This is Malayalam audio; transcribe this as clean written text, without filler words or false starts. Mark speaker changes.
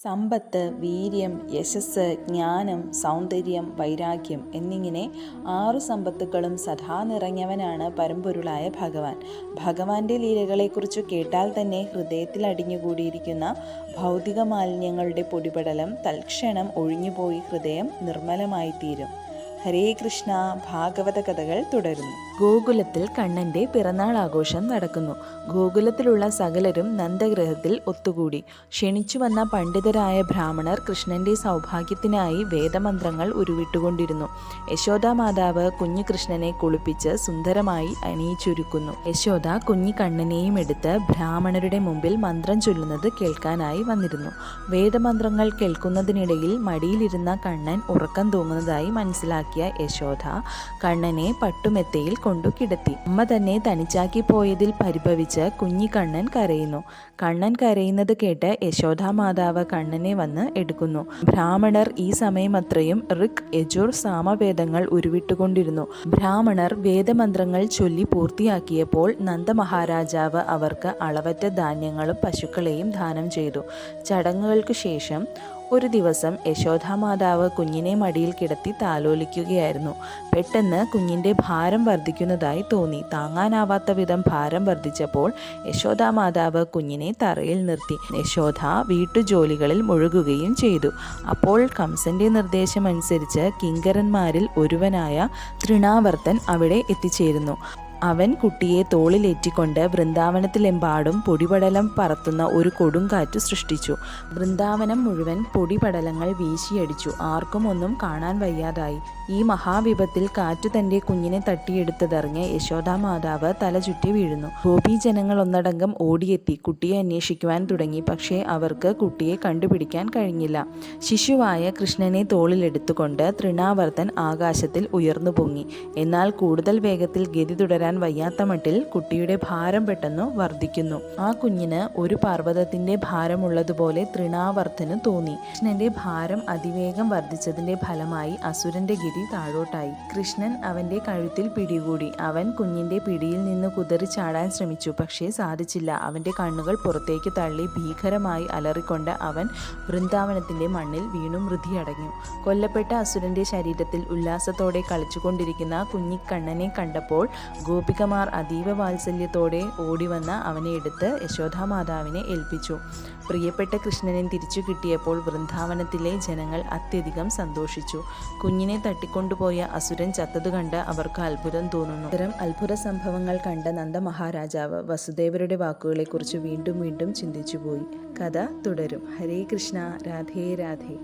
Speaker 1: സമ്പത്ത്, വീര്യം, യശസ്സ്, ജ്ഞാനം, സൗന്ദര്യം, വൈരാഗ്യം എന്നിങ്ങനെ 6 സമ്പത്തുക്കളും സദാ നിറഞ്ഞവനാണ് പരമ്പൊരുളായ ഭഗവാൻ. ഭഗവാന്റെ ലീലകളെക്കുറിച്ചു കേട്ടാൽ തന്നെ ഹൃദയത്തിൽ അടിഞ്ഞുകൂടിയിരിക്കുന്ന ഭൗതിക മാലിന്യങ്ങളുടെ പൊടിപടലം തൽക്ഷണം ഒഴിഞ്ഞുപോയി ഹൃദയം നിർമ്മലമായിത്തീരും. ഹരേ കൃഷ്ണ. ഭാഗവത കഥകൾ തുടരുന്നു. ഗോകുലത്തിൽ കണ്ണൻ്റെ പിറന്നാൾ ആഘോഷം നടക്കുന്നു. ഗോകുലത്തിലുള്ള സകലരും നന്ദഗൃഹത്തിൽ ഒത്തുകൂടി. ക്ഷണിച്ചു വന്ന പണ്ഡിതരായ ബ്രാഹ്മണർ കൃഷ്ണൻ്റെ സൗഭാഗ്യത്തിനായി വേദമന്ത്രങ്ങൾ ഉരുവിട്ടുകൊണ്ടിരുന്നു. യശോദാ മാതാവ് കുഞ്ഞു കൃഷ്ണനെ കുളിപ്പിച്ച് സുന്ദരമായി അണിയിച്ചൊരുക്കുന്നു. യശോദ കുഞ്ഞി കണ്ണനെയും എടുത്ത് ബ്രാഹ്മണരുടെ മുമ്പിൽ മന്ത്രം ചൊല്ലുന്നത് കേൾക്കാനായി വന്നിരുന്നു. വേദമന്ത്രങ്ങൾ കേൾക്കുന്നതിനിടയിൽ മടിയിലിരുന്ന കണ്ണൻ ഉറക്കം തൂങ്ങുന്നതായി മനസ്സിലാക്കിയ യശോദ കണ്ണനെ പട്ടുമെത്തയിൽ കൊണ്ടു കിടത്തി. അമ്മ തന്നെ തനിച്ചാക്കി പോയതിൽ പരിഭവിച്ച് കുഞ്ഞിക്കണ്ണൻ കരയുന്നു. കണ്ണൻ കരയുന്നത് കേട്ട് യശോദാ മാതാവ് കണ്ണനെ വന്ന് എടുക്കുന്നു. ബ്രാഹ്മണർ ഈ സമയമത്രയും ഋക്, യജുർ, സാമവേദങ്ങൾ ഉരുവിട്ടുകൊണ്ടിരുന്നു. ബ്രാഹ്മണർ വേദമന്ത്രങ്ങൾ ചൊല്ലി പൂർത്തിയാക്കിയപ്പോൾ നന്ദമഹാരാജാവ് അവർക്ക് അളവറ്റ ധാന്യങ്ങളും പശുക്കളെയും ദാനം ചെയ്തു. ചടങ്ങുകൾക്കു ശേഷം ഒരു ദിവസം യശോദാമാതാവ് കുഞ്ഞിനെ മടിയിൽ കിടത്തി താലോലിക്കുകയായിരുന്നു. പെട്ടെന്ന് കുഞ്ഞിൻ്റെ ഭാരം വർദ്ധിക്കുന്നതായി തോന്നി. താങ്ങാനാവാത്ത വിധം ഭാരം വർദ്ധിച്ചപ്പോൾ യശോദാമാതാവ് കുഞ്ഞിനെ തറയിൽ നിർത്തി. യശോദ വീട്ടുജോലികളിൽ മുഴുകുകയും ചെയ്തു. അപ്പോൾ കംസന്റെ നിർദ്ദേശമനുസരിച്ച് കിങ്കരന്മാരിൽ ഒരുവനായ തൃണാവർത്തൻ അവിടെ എത്തിച്ചേരുന്നു. അവൻ കുട്ടിയെ തോളിലേറ്റിക്കൊണ്ട് വൃന്ദാവനത്തിലെമ്പാടും പൊടിപടലം പറത്തുന്ന ഒരു കൊടുങ്കാറ്റ് സൃഷ്ടിച്ചു. വൃന്ദാവനം മുഴുവൻ പൊടിപടലങ്ങൾ വീശിയടിച്ചു. ആർക്കും ഒന്നും കാണാൻ വയ്യാതായി. ഈ മഹാവിപത്തിൽ കാറ്റ് തൻ്റെ കുഞ്ഞിനെ തട്ടിയെടുത്തതറിഞ്ഞ് യശോദാമാതാവ് തല ചുറ്റി വീഴുന്നു. ഗോപീജനങ്ങൾ ഒന്നടങ്കം ഓടിയെത്തി കുട്ടിയെ അന്വേഷിക്കുവാൻ തുടങ്ങി. പക്ഷേ അവർക്ക് കുട്ടിയെ കണ്ടുപിടിക്കാൻ കഴിഞ്ഞില്ല. ശിശുവായ കൃഷ്ണനെ തോളിലെടുത്തുകൊണ്ട് തൃണാവർത്തൻ ആകാശത്തിൽ ഉയർന്നു പൊങ്ങി. എന്നാൽ കൂടുതൽ വേഗത്തിൽ ഗതി തുടരാൻ വയ്യാത്ത മട്ടിൽ കുട്ടിയുടെ ഭാരം പെട്ടെന്ന് വർദ്ധിക്കുന്നു. ആ കുഞ്ഞിന് ഒരു പർവ്വതത്തിന്റെ ഭാരമുള്ളതുപോലെ തൃണാവർത്തന് തോന്നി. കൃഷ്ണന്റെ ഭാരം അതിവേഗം വർദ്ധിച്ചതിന്റെ ഫലമായി അസുരന്റെ ഗതി താഴോട്ടായി. കൃഷ്ണൻ അവന്റെ കഴുത്തിൽ പിടികൂടി. അവൻ കുഞ്ഞിന്റെ പിടിയിൽ നിന്ന് കുതറി ചാടാൻ ശ്രമിച്ചു. പക്ഷേ സാധിച്ചില്ല. അവന്റെ കണ്ണുകൾ പുറത്തേക്ക് തള്ളി ഭീകരമായി അലറിക്കൊണ്ട് അവൻ വൃന്ദാവനത്തിന്റെ മണ്ണിൽ വീണു മൃതിയടഞ്ഞു. കൊല്ലപ്പെട്ട അസുരന്റെ ശരീരത്തിൽ ഉല്ലാസത്തോടെ കളിച്ചുകൊണ്ടിരിക്കുന്ന കുഞ്ഞിക്കണ്ണനെ കണ്ടപ്പോൾ ഗോപികമാർ അതീവ വാത്സല്യത്തോടെ ഓടിവന്ന് അവനെ എടുത്ത് യശോദാമാതാവിനെ ഏൽപ്പിച്ചു. പ്രിയപ്പെട്ട കൃഷ്ണനെ തിരിച്ചു കിട്ടിയപ്പോൾ വൃന്ദാവനത്തിലെ ജനങ്ങൾ അത്യധികം സന്തോഷിച്ചു. കുഞ്ഞിനെ തട്ടിക്കൊണ്ടുപോയ അസുരൻ ചത്തതു കണ്ട് അവർക്ക് അത്ഭുതം തോന്നുന്നു. ഇത്തരം അത്ഭുത സംഭവങ്ങൾ കണ്ട നന്ദമഹാരാജാവ് വസുദേവരുടെ വാക്കുകളെക്കുറിച്ച് വീണ്ടും വീണ്ടും ചിന്തിച്ചുപോയി. കഥ തുടരും. ഹരേ കൃഷ്ണ. രാധേ രാധേ.